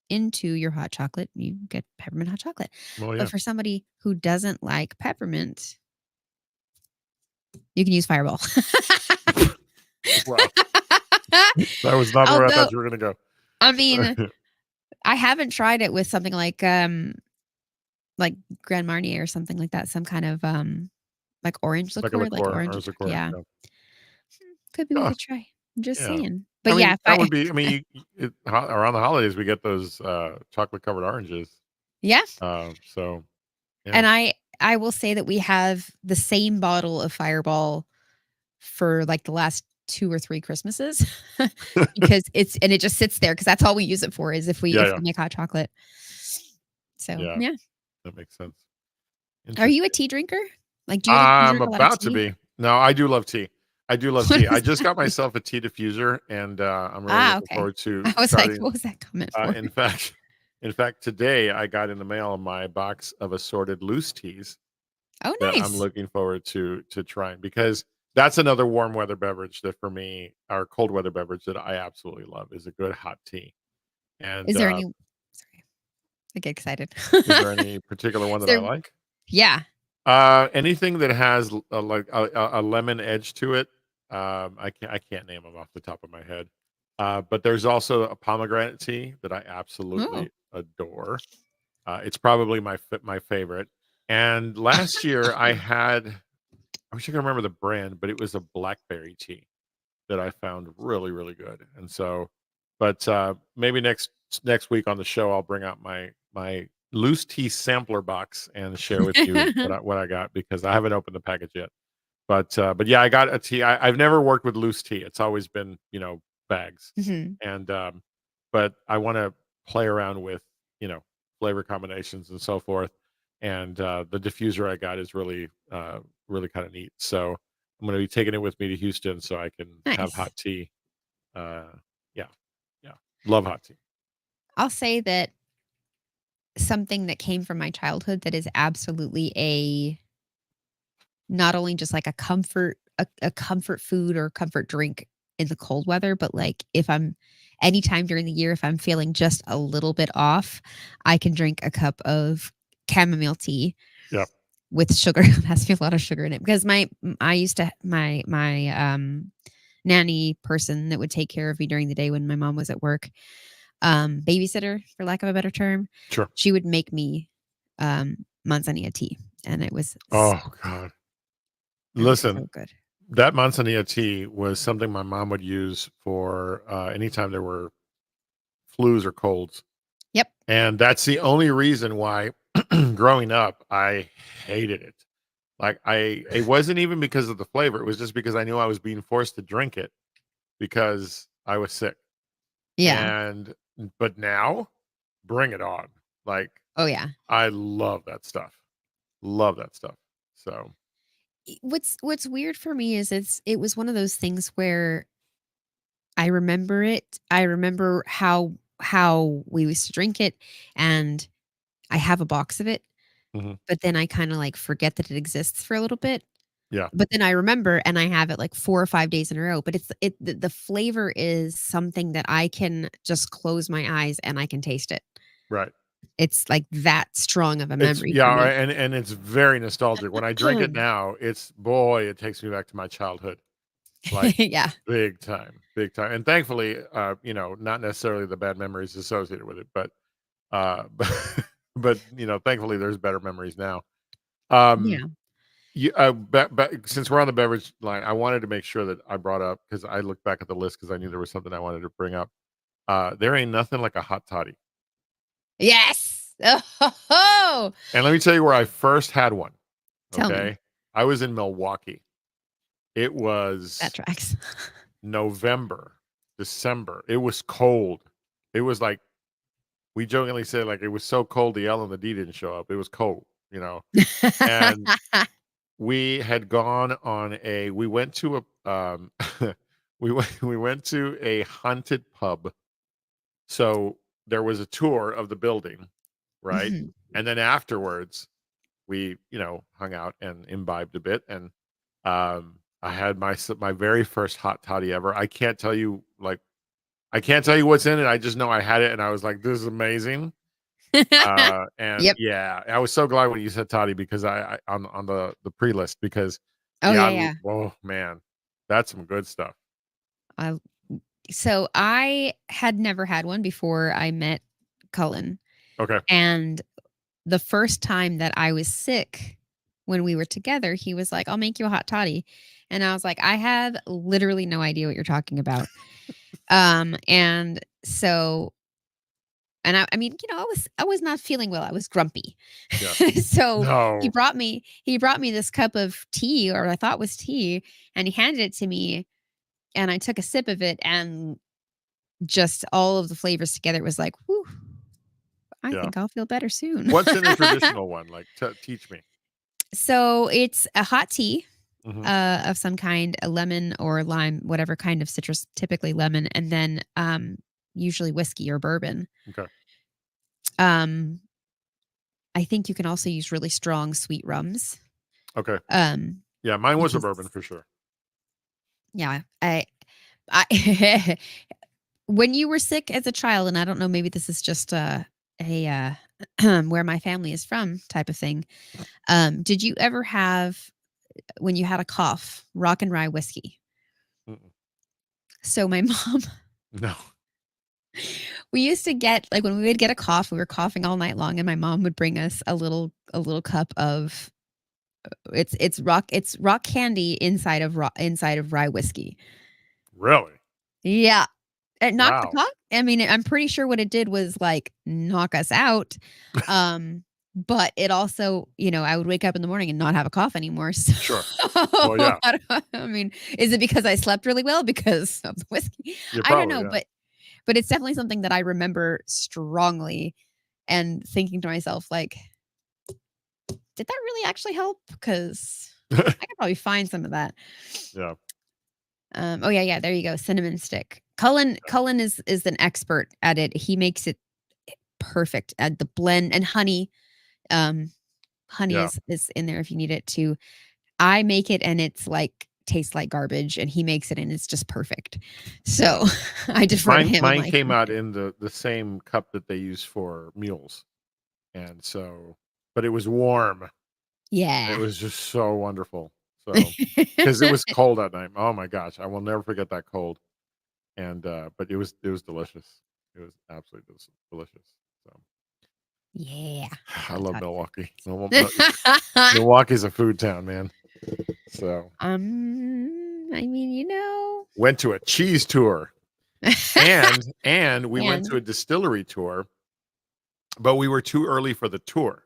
into your hot chocolate, you get peppermint hot chocolate. Well, But yeah. for somebody who doesn't like peppermint, you can use Fireball. Wow, that was not where I Although, thought you were gonna I go. mean, I haven't tried it with something like Grand Marnier or something like that, some kind of like orange Like a liqueur, like liqueur or orange. a liqueur. Yeah, Yeah. could be we Oh, could try. I'm just yeah. saying. I But yeah, mean, if that I would be. I mean, around the holidays we get those chocolate covered oranges. yeah, So yeah. and I will say that we have the same bottle of Fireball for like the last 2 or 3 Christmases because it just sits there because that's all we use it for is if we Yeah, if yeah, we make hot chocolate. So, yeah. yeah. That makes sense. Are you a Interesting. tea drinker? Like, do you I'm drink a lot of about to tea? be. No, I do love tea. I do love What tea. I does just that got mean? myself a tea diffuser, and I'm really Ah, looking okay. forward to I was like, starting. what was that comment for? In fact, today I got in the mail my box of assorted loose teas Oh, that I'm nice. looking forward to trying because that's another warm weather beverage that for me, or cold weather beverage that I absolutely love is a good hot tea. And Is there any sorry, I get excited. is there any particular one Is that I there like? yeah. Anything that has like a lemon edge to it. I can't name them off the top of my head. But there's also a pomegranate tea that I Oh. absolutely adore. It's probably my favorite. And last year I had, I wish I could remember the brand, but it was a blackberry tea that I found really, really good. And so, but maybe next week on the show, I'll bring out my loose tea sampler box and share with you what I got, because I haven't opened the package yet. But yeah, I got a tea. I've never worked with loose tea. It's always been, bags. Mhm. And but I want to play around with, flavor combinations and so forth. And the diffuser I got is really kind of neat. So I'm going to be taking it with me to Houston so I can have Nice. hot tea. Uh, yeah, yeah, love hot tea. I'll say that something that came from my childhood that is absolutely a not only just like a comfort food or comfort drink in the cold weather, but like if I'm anytime during the year, if I'm feeling just a little bit off, I can drink a cup of chamomile tea Yeah, with sugar. It has to be a lot of sugar in it because I used to my nanny person that would take care of me during the day when my mom was at work, babysitter for lack of a better term, sure. she would make me manzanilla tea, and Oh God, it was listen, so good. that manzanilla tea was something my mom would use for anytime there were flus or colds. Yep. And that's the only reason why growing up I hated it. Like it wasn't even because of the flavor. It was just because I knew I was being forced to drink it because I was sick. Yeah. And but now, bring it on. Like Oh yeah. I love that stuff. Love that stuff. So, What's weird for me is it was one of those things where I remember it. I remember how we used to drink it, and I have a box of it, mhm, but then I kind of like forget that it exists for a little bit. yeah, But then I remember and I have it like 4 or 5 days in a row, but the flavor is something that I can just close my eyes and I can taste it. right. It's like that strong of a It's memory for yeah, me. and it's very nostalgic. When I drink it now, it's boy, it takes me back to my childhood. Like, Yeah. big time, big time, and thankfully, not necessarily the bad memories associated with it, but, but, thankfully, there's better memories now. Um, Yeah. since we're on the beverage line, I wanted to make sure that I brought up, because I looked back at the list because I knew there was something I wanted to bring up. There ain't nothing like a hot toddy, Yes. Oh, and let me tell you where I first had one, tell me. okay? I was in Milwaukee. It That was tracks. November, December. It was cold. It was like we jokingly said, like, it was so cold the L and the D didn't show up. It was cold, and we had gone on we went to a we went to a haunted pub. So there was a tour of the building, right? Mhm. And then afterwards we, hung out and imbibed a bit, and I had my very first hot toddy ever. I can't tell you what's in it. I just know I had it and I was like, this is amazing. And Yep. yeah, I was so glad when you said toddy, because I on the pre-list, because Oh, yeah, yeah, yeah. oh man, that's some good stuff. I so I had never had one before I met Cullen, Okay. and the first time that I was sick when we were together, he was like, "I'll make you a hot toddy." And I was like, "I have literally no idea what you're talking about." And so I mean, I was not feeling well. I was grumpy. Yeah. So No. he brought me this cup of tea, or I thought was tea, and he handed it to me, and I took a sip of it, and just all of the flavors together was like, "Whew, I Yeah. think I'll feel better soon." What's in a traditional one? Like, teach me. So it's a hot tea, Mhm. of some kind, a lemon or lime, whatever kind of citrus, typically lemon, and then, usually whiskey or bourbon. Okay. Um, I think you can also use really strong sweet rums, Okay. um, Yeah, mine was a because bourbon for sure. yeah, I when you were sick as a child, and I don't know, maybe this is just where my family is from type of thing. Did you ever have when you had a cough, rock and rye whiskey? Mm-mm. So my mom, No. we used to get like when we would get a cough, we were coughing all night long, and my mom would bring us a little cup of it's rock candy inside of rye whiskey. Really? Yeah, it knocked the Wow. cough. I mean, I'm pretty sure what it did was like knock us out. But it also, I would wake up in the morning and not have a cough anymore. So, Sure. Well, yeah. I mean, is it because I slept really well because of the whiskey? You're I don't probably, know, yeah. but it's definitely something that I remember strongly and thinking to myself, like, did that really actually help? Because I could probably find some of that. Yeah. Oh yeah, there you go. Cinnamon stick. Cullen is an expert at it. He makes it perfect at the blend and honey. Um, honey Yeah. is in there if you need it too. I make it and it's like tastes like garbage, and he makes it and it's just perfect. So Yeah. I defer to him. I'm Mine like, came out in the same cup that they use for mules, and so, but it was warm. It yeah. was just so wonderful. So, because it was cold that night. Oh my gosh, I will never forget that cold. And but it was delicious. It was absolutely delicious. So Yeah. I Hot love Milwaukee. chocolate. Milwaukee's a food town, man. So I mean, went to a cheese tour, and we went to and a distillery tour, but we were too early for the tour.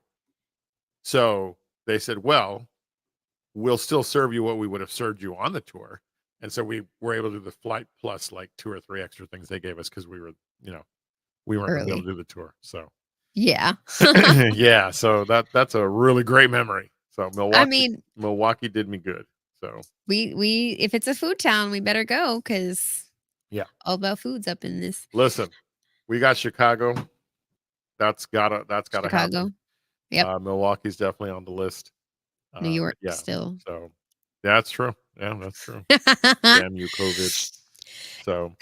So they said, "Well, we'll still serve you what we would have served you on the tour." And so we were able to do the flight plus like 2 or 3 extra things they gave us because we weren't going to be able early. to do the tour. So Yeah. yeah, so that's a really great memory. So I mean, Milwaukee did me good. So we if it's a food town, we better go because yeah, all about foods up in this listen, we got Chicago. That's gotta happen. Chicago. Yep. Milwaukee's definitely on the list. New York But yeah, still. so that's true. Yeah, that's true. Damn you, COVID. So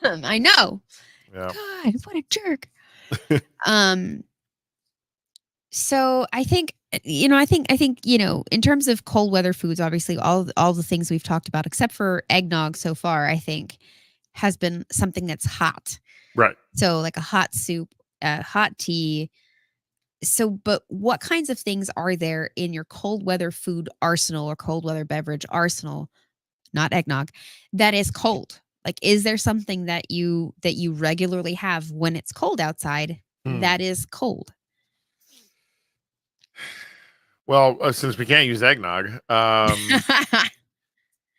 I know. yeah, God, what a jerk. Um, so I think in terms of cold weather foods, obviously all the things we've talked about, except for eggnog so far, I think has been something that's hot. right. So like a hot soup, hot tea. So, but what kinds of things are there in your cold weather food arsenal or cold weather beverage arsenal, not eggnog, that is cold? Like, is there something that you regularly have when it's cold outside Hmm. that is cold? Well, since we can't use eggnog,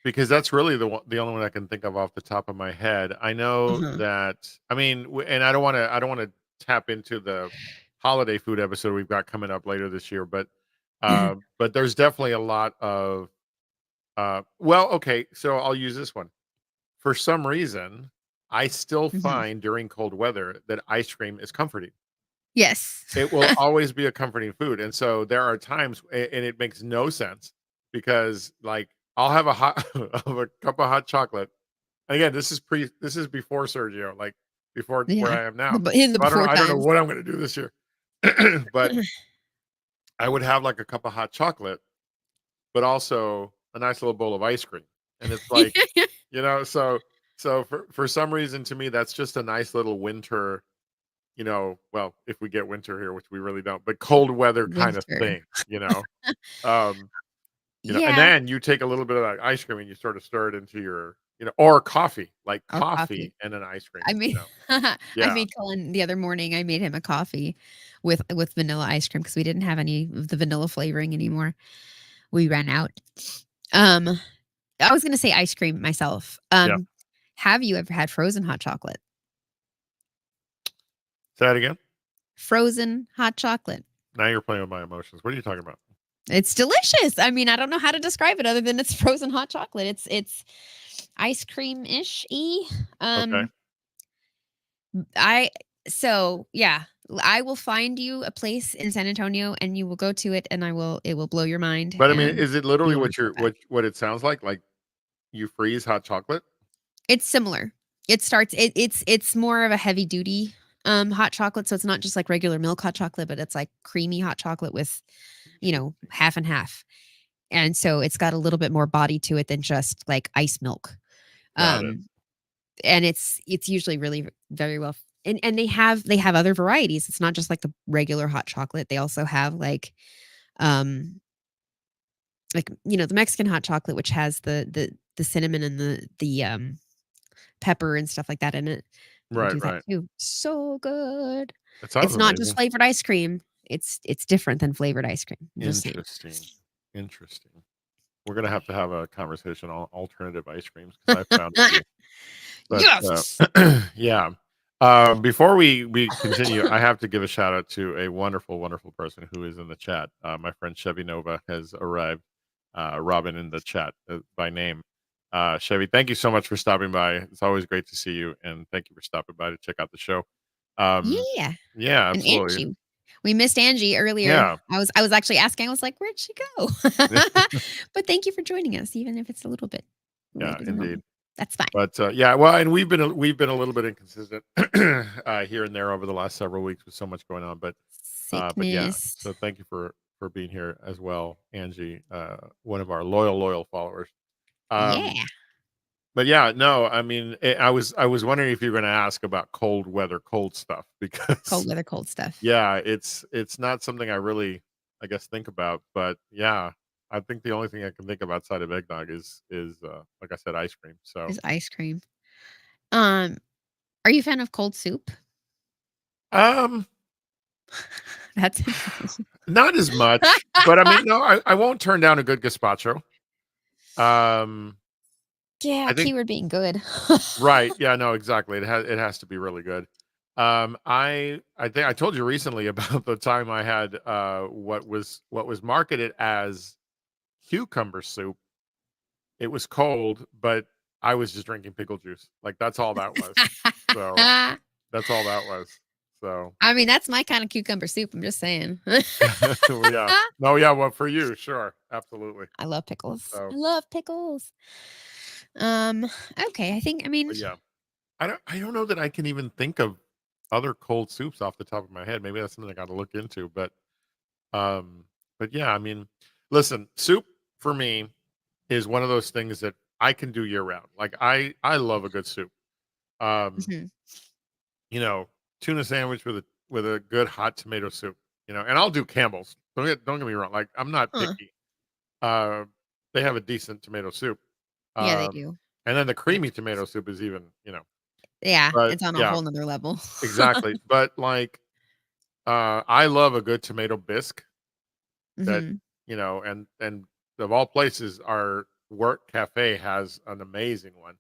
because that's really the only one I can think of off the top of my head. I know Uh-huh. that. I mean, and I don't want to tap into the holiday food episode we've got coming up later this year, but there's definitely a lot of. Well, okay, so I'll use this one. For some reason, I still Mhm. find during cold weather that ice cream is comforting. Yes. It will always be a comforting food, and so there are times, and it makes no sense because, like, I'll have I'll have a cup of hot chocolate. And again, this is before Sergio, like before where Yeah. I am now. In the So before I don't know times. what I'm going to do this year, but I would have like a cup of hot chocolate, but also a nice little bowl of ice cream, and it's like, so for some reason to me that's just a nice little winter, well, if we get winter here, which we really don't, but cold weather kind of Winter. thing. Um, and Yeah. then you take a little bit of that ice cream and you sort of stir it into or coffee, like Or coffee. coffee and an ice cream, I mean, I Yeah. made Cullen the other morning. I made him a coffee with vanilla ice cream because we didn't have any of the vanilla flavoring anymore. We ran out. Um, I was gonna say ice cream myself. Yeah. Have you ever had frozen hot chocolate? Say that again? Frozen hot chocolate. Now you're playing with my emotions. What are you talking about? It's delicious. I mean, I don't know how to describe it other than it's frozen hot chocolate. It's ice cream-ish y. Okay. Um, I so yeah, I will find you a place in San Antonio and you will go to it and it will blow your mind But I mean, and is it literally you want to go back. what it sounds like? Like you freeze hot chocolate? It's similar. It's more of a heavy duty hot chocolate, so it's not just like regular milk hot chocolate, but it's like creamy hot chocolate with, half and half. And so it's got a little bit more body to it than just like ice milk. Got it. Um and it's usually really very well and they have other varieties. It's not just like the regular hot chocolate. They also have um the Mexican hot chocolate which has the cinnamon and the pepper and stuff like that in it. I Right, do that right. too. So good. It sounds It's not just amazing. flavored ice cream. It's different than flavored ice cream. I'm just saying. Interesting. Interesting. We're gonna have to have a conversation on alternative ice creams because I found a few. But, Yes. yeah. Before we continue, I have to give a shout out to a wonderful, wonderful person who is in the chat. My friend Chevy Nova has arrived. Robin in the chat by name. Chevy, thank you so much for stopping by. It's always great to see you, and thank you for stopping by to check out the show. Yeah. Yeah, And absolutely. Angie. We missed Angie earlier. Yeah. I was actually asking, I was like, "Where'd she go?" But thank you for joining us, even if it's a little bit Yeah, later than indeed. normal. That's fine. But, yeah, well, and we've been a little bit inconsistent, here and there over the last several weeks with so much going on, but yeah, Sickness. so thank you for being here as well, Angie, one of our loyal followers. Um, Yeah. but yeah, no, I mean, I was wondering if you were gonna ask about cold weather, cold stuff Cold because weather, cold stuff. yeah, it's not something I really, I guess, think about, but yeah, I think the only thing I can think of outside of eggnog is, like I said, ice cream, so, Is ice cream. Um, are you a fan of cold soup? um That's interesting. not as much, but I mean, no, I won't turn down a good gazpacho. Um, Yeah, I think keyword being good. right, yeah, no, exactly. It has to be really good. I think I told you recently about the time I had what was marketed as cucumber soup. It was cold, but I was just drinking pickle juice. Like that's all that was. So that's all that was. So I mean, that's my kind of cucumber soup, I'm just saying. yeah. No, yeah, well for you, sure. Absolutely. I love pickles. So I love pickles. Um, okay, I mean, but yeah. I don't know that I can even think of other cold soups off the top of my head. Maybe that's something I got to look into. Um, but yeah, I mean, listen, soup for me is one of those things that I can do year round. Like I love a good soup. Um, mhm. you know, tuna sandwich with a good hot tomato soup. And I'll do Campbell's. Don't get me wrong. Like I'm not Huh. picky. Uh, they have a decent tomato soup. Yeah, they Um, do. and then the creamy tomato soup is even. Yeah, But it's on a yeah, whole nother level. exactly. But like I love a good tomato bisque that, Mhm. and of all places, our work cafe has an amazing one.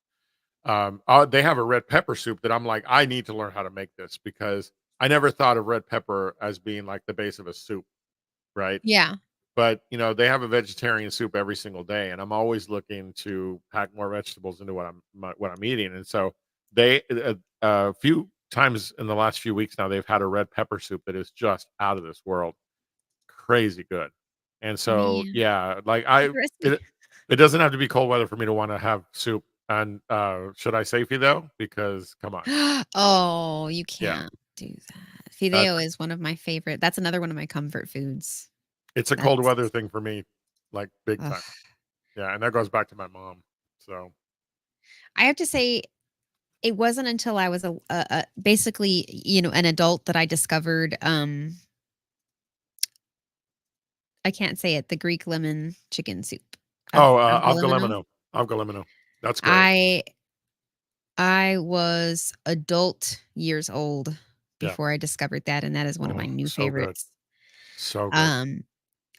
They have a red pepper soup that I'm like, I need to learn how to make this because I never thought of red pepper as being like the base of a soup, right? Yeah, But they have a vegetarian soup every single day, and I'm always looking to pack more vegetables into what I'm eating. And so a few times in the last few weeks now, they've had a red pepper soup that is just out of this world, crazy good. And so man. yeah, like What's the recipe? it doesn't have to be cold weather for me to want to have soup. And should I say fideo? Because come on, Oh, you yeah, can't do that. that's Fideo is one of my favorite that's another one of my comfort foods. it's a cold That's weather thing for me, like big ugh. time. Yeah, and that goes back to my mom. So I have to say, it wasn't until I was basically, an adult that I discovered, I can't say it, the Greek lemon chicken soup. oh, Avgolemono. Avgolemono. That's great. I I was adult years old Yeah. before I discovered that, and that is one of my Oh, new so good. favorites. So good. Um,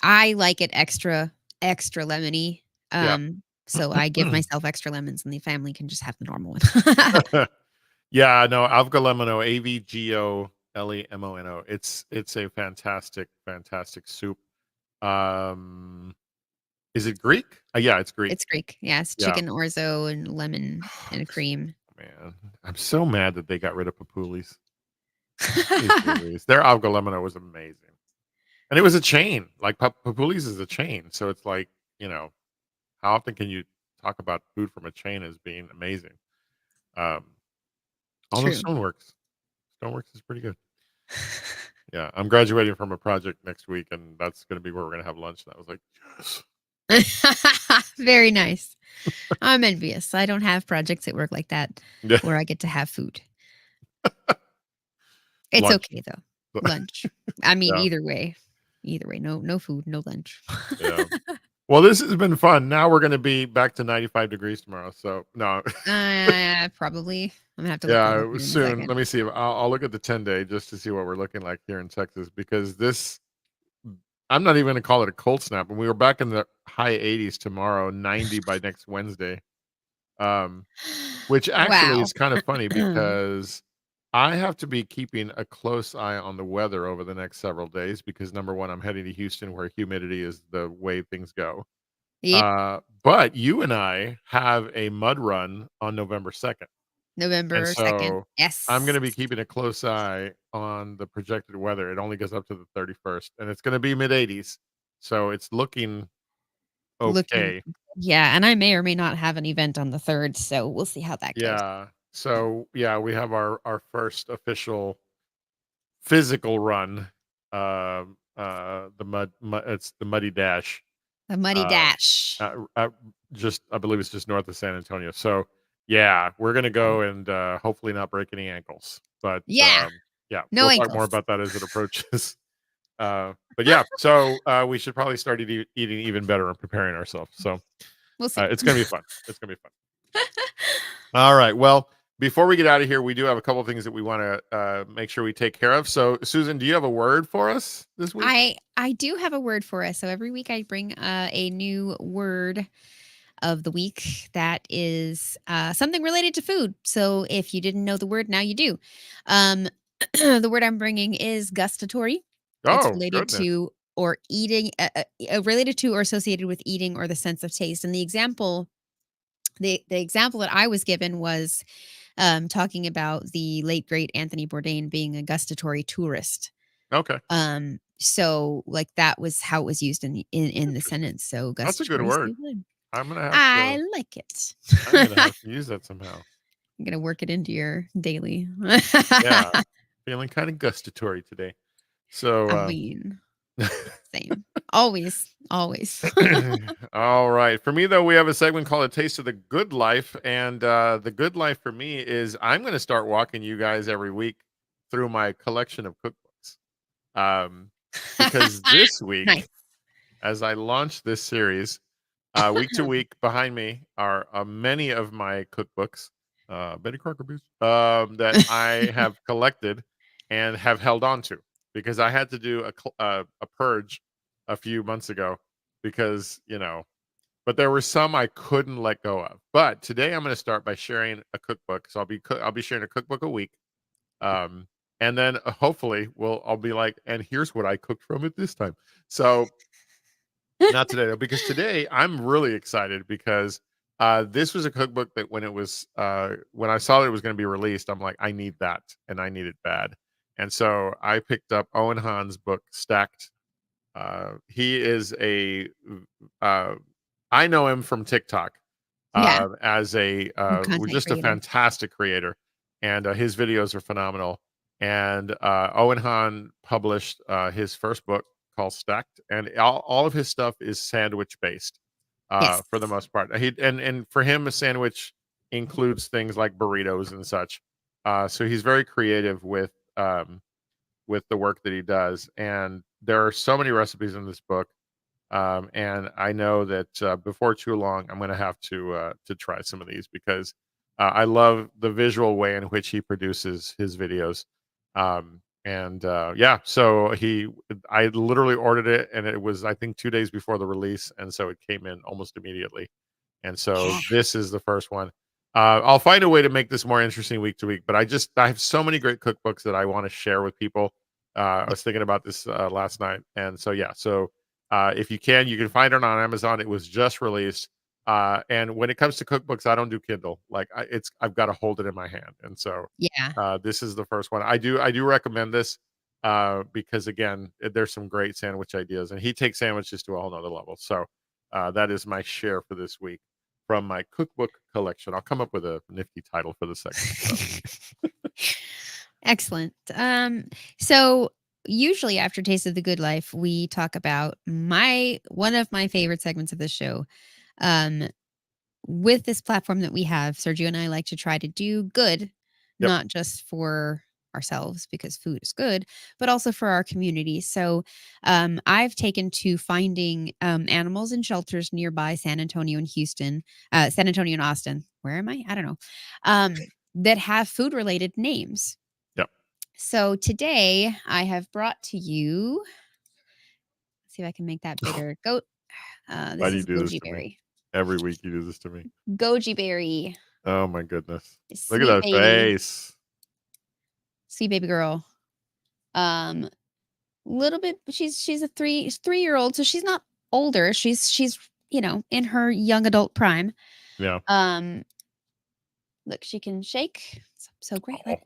I like it extra lemony, Yeah. so I give myself extra lemons, and the family can just have the normal one. Yeah, no, Avgolemono, Avgolemono. It's a fantastic, fantastic soup. Um, is it Greek? Yeah, it's Greek. It's Greek. Yeah, it's Yeah. chicken orzo and lemon and cream. Man, I'm so mad that they got rid of Papulis. Jeez Louise. Their Avgolemono was amazing. And it was a chain. Like Papulis is a chain. So it's like, you know, how often can you talk about food from a chain as being amazing? Um, although True. Stoneworks is pretty good. Yeah, I'm graduating from a project next week, and that's going to be where we're going to have lunch. And I was like, yes. Very nice. I'm envious. I don't have projects at work like that Yeah, where I get to have food. It's lunch. okay though. Lunch. I mean, Yeah, either way. Either way. No food, no lunch. yeah. Well, this has been fun. Now we're going to be back to 95 degrees tomorrow. So no, Probably. I'm gonna have to look the yeah, weather in a soon. second. Let me see. I'll look at the 10-day just to see what we're looking like here in Texas because this. I'm not even going to call it a cold snap. And we were back in the high 80s tomorrow, 90 by next Wednesday. Um, which actually Wow. is kind of funny because I have to be keeping a close eye on the weather over the next several days because number one, I'm heading to Houston where humidity is the way things go. Yep. But you and I have a mud run on November 2nd. And November 2nd. so I'm Yes. going to be keeping a close eye on the projected weather. It only goes up to the 31st and it's going to be mid 80s. So it's looking Looking okay. Yeah, and I may or may not have an event on the 3rd, so we'll see how that goes. Yeah. So yeah, we have our first official physical run. It's the Muddy Dash. A muddy Uh, dash. just I believe it's just north of San Antonio. So yeah, we're gonna Oh. go and hopefully not break any ankles. But Yeah, yeah, no we'll talk more ankles. about that as it approaches. But yeah, so we should probably start eating even better and preparing ourselves. So We'll see. it's gonna be fun. It's gonna be fun. All right. Well, before we get out of here, we do have a couple things that we want to make sure we take care of. So, Susan, do you have a word for us this week? I do have a word for us. So every week I bring a new word of the week that is something related to food. So if you didn't know the word, now you do. Um, the word I'm bringing is gustatory. It's Oh, related goodness. to or eating, related to or associated with eating or the sense of taste. And the example that I was given was talking about the late great Anthony Bourdain being a gustatory tourist. Okay. So like that was how it was used in the Interesting. sentence. So That's a good gustatory is word. a good. I'm gonna have I to. like it. I'm gonna have to use that somehow. I'm gonna work it into your daily. Yeah. Feeling kind of gustatory today. I So, mean, same. Always, always. all right. For me, though, we have a segment called "A Taste of the Good Life," and the good life for me is I'm going to start walking you guys every week through my collection of cookbooks. Um, because this week, Nice. as I launch this series, week to week behind me are many of my cookbooks, Betty Crocker boots, that I have collected and have held on to because I had to do a purge a few months ago because but there were some I couldn't let go of. But today I'm going to start by sharing a cookbook. So I'll be sharing a cookbook a week. Um, and then hopefully I'll be like, and here's what I cooked from it this time. So not today though, because today I'm really excited because this was a cookbook that when I saw that it was going to be released, I'm like, I need that and I need it bad. And so I picked up Owen Hahn's book Stacked. He is uh, I know him from TikTok Yeah. as Content just a creator. fantastic creator, and his videos are phenomenal. And Owen Hahn published his first book called Stacked, and all of his stuff is sandwich based Yes. for the most part. And for him, a sandwich includes things like burritos and such. So he's very creative with the work that he does, and there are so many recipes in this book. And I know that before too long, I'm going to try some of these because I love the visual way in which he produces his videos. And yeah, so I literally ordered it, and it was I think 2 days before the release, and so it came in almost immediately. And so Yeah. this is the first one. I'll find a way to make this more interesting week to week, but I have so many great cookbooks that I want to share with people. I was thinking about this last night, and so yeah, so if you can find it on Amazon. It was just released. And when it comes to cookbooks, I don't do Kindle. Like I've got to hold it in my hand. And so Yeah. this is the first one. I do recommend this because again, there's some great sandwich ideas, and he takes sandwiches to a whole nother level. So that is my share for this week from my cookbook collection. I'll come up with a nifty title for the segment. So. Excellent. So usually after Taste of the Good Life, we talk about my one of my favorite segments of the show. Um, with this platform that we have, Sergio and I like to try to do good, Yep. not just for ourselves because food is good, but also for our community. So I've taken to finding animals in shelters nearby San Antonio and Houston, San Antonio and Austin. Where am I? I don't know. That have food related names. Yep. So today I have brought to you, let's see if I can make that bigger. Why This do you is do this goji to me? berry. Every week you do this to me. Goji berry. Oh my goodness. Look at Sweet that baby. face. Sweet baby girl. Um, little bit, she's a 3-year-old, so she's not older. She's in her young adult prime. Yeah. Look, she can shake. So great. Oh, Like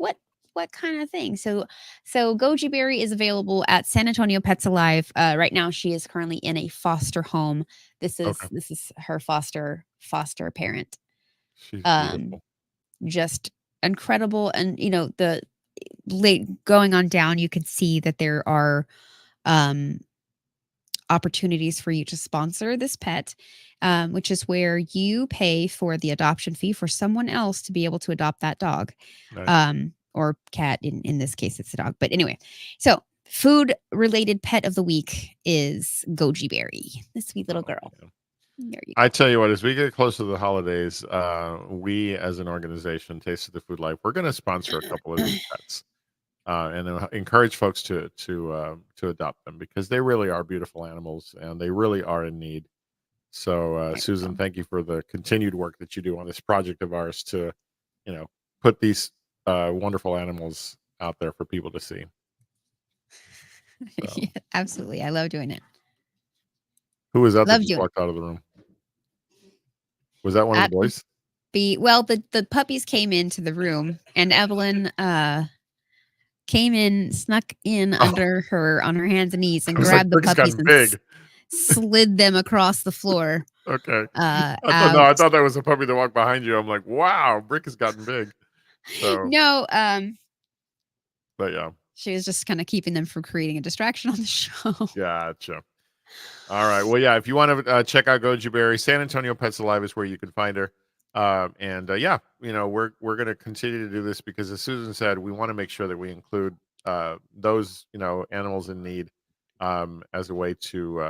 what kind of thing? So goji berry is available at San Antonio Pets Alive. Right now she is currently in a foster home. This okay. is her foster parent. She's Um, beautiful. just incredible. And the late going on down, you can see that there are um opportunities for you to sponsor this pet, which is where you pay for the adoption fee for someone else to be able to adopt that dog, Nice. or cat. In this case, it's a dog. But anyway, so food related pet of the week is goji berry, the sweet little girl. Yeah. There you I go. tell you what, as we get closer to the holidays, we as an organization, Taste of the Food Life, we're going to sponsor a couple of these pets, and encourage folks to adopt them because they really are beautiful animals and they really are in need. So, There you Susan, go. thank you for the continued work that you do on this project of ours to, put these wonderful animals out there for people to see. So, Yeah, absolutely. I love doing it. who was that that Love just doing it. walked out of the room? Was that one of the That would boys? be well. The puppies came into the room, and Evelyn came in, snuck in Oh, under her on her hands and knees and I was like, grabbed the Brick has puppies gotten and big. slid them across the floor Okay. out. I thought that was a puppy that walked behind you. I'm like, wow, Brick has gotten big. So, No, but yeah, she was just kind of keeping them from creating a distraction on the show. gotcha. All right. Well, yeah, if you want to check out Goji Berry, San Antonio Pets Alive is where you can find her. And yeah, we're going to continue to do this because, as Susan said, we want to make sure that we include those animals in need, as a way to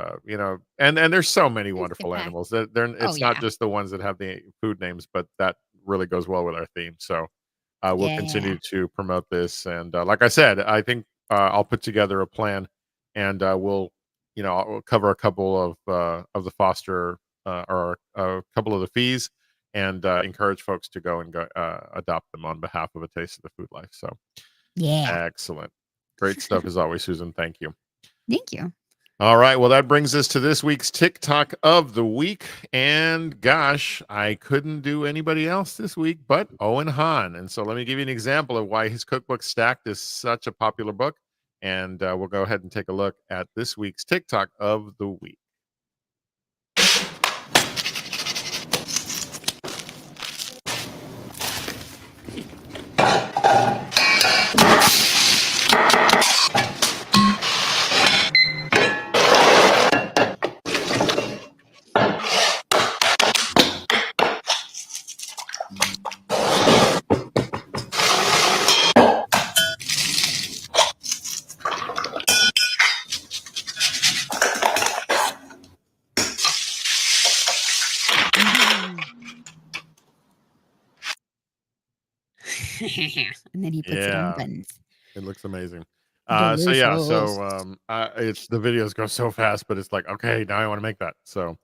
and there's so many Just get wonderful back. animals. They're Oh it's not yeah, just the ones that have the food names, but that really goes well with our theme. So we'll yeah, continue to promote this, and like I said, I think I'll put together a plan, and I'll cover a couple of the foster or a couple of the fees, and encourage folks to go and go adopt them on behalf of A Taste of the Food Life. So yeah. excellent, great stuff as always, Susan. Thank you. Thank you. All right. Well, that brings us to this week's TikTok of the week. And gosh, I couldn't do anybody else this week but Owen Hahn. And so let me give you an example of why his cookbook Stacked is such a popular book. And we'll go ahead and take a look at this week's TikTok of the week. And then he puts it on the Yeah, buttons. it looks amazing. So yeah, Delicious. so it's the videos go so fast, but it's like, okay, now I want to make that. So,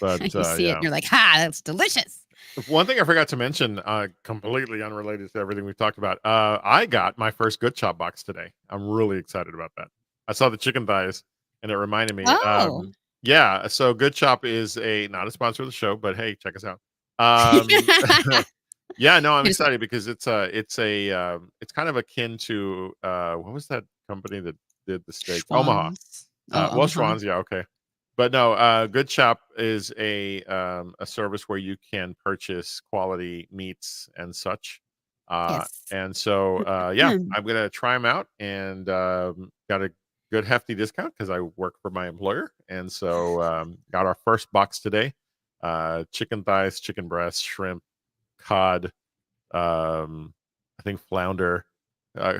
but You see it and yeah. you're like, ha, that's delicious. One thing I forgot to mention, completely unrelated to everything we've talked about. I got my first Good Chop box today. I'm really excited about that. I saw the chicken thighs, and it reminded me. Oh. Yeah, so Good Chop is not a sponsor of the show, but hey, check us out. Um, yeah, no, I'm Just like excited because it's kind of akin to what was that company that did the steaks? Omaha. Schwann's. Oh, Well, Omaha. Schwann's, yeah, okay. But no, Good Chop is a service where you can purchase quality meats and such. Yes. And so, yeah, I'm gonna try them out, and got a good hefty discount because I work for my employer, and so got our first box today. Chicken thighs, chicken breasts, shrimp, cod, I think flounder,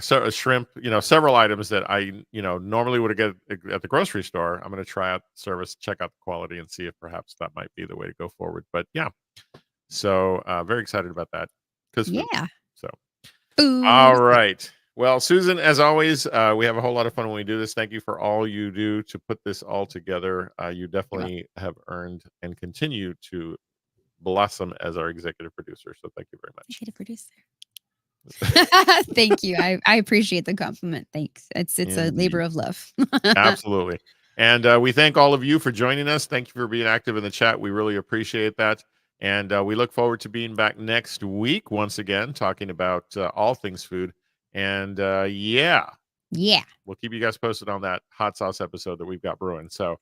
so a shrimp, several items that I, normally would get at the grocery store. I'm going to try out the service, check out the quality, and see if perhaps that might be the way to go forward. But yeah, so very excited about that because food. Yeah. So, Food. all right. Well, Susan, as always, we have a whole lot of fun when we do this. Thank you for all you do to put this all together. You definitely have earned and continue to blossom as our executive producer. So thank you very much. Executive producer. Thank you. I appreciate the compliment. Thanks. It's a labor of love. Absolutely. And we thank all of you for joining us. Thank you for being active in the chat. We really appreciate that. And we look forward to being back next week once again, talking about all things food. And yeah, we'll keep you guys posted on that hot sauce episode that we've got brewing. So,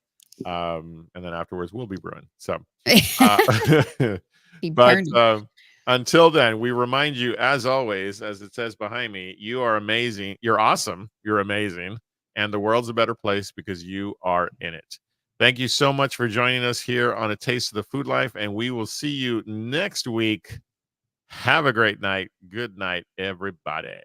and then afterwards we'll be brewing. So, but until then, we remind you, as always, as it says behind me, you are amazing. You're awesome. You're amazing. And the world's a better place because you are in it. Thank you so much for joining us here on A Taste of the Food Life. And we will see you next week. Have a great night. Good night, everybody.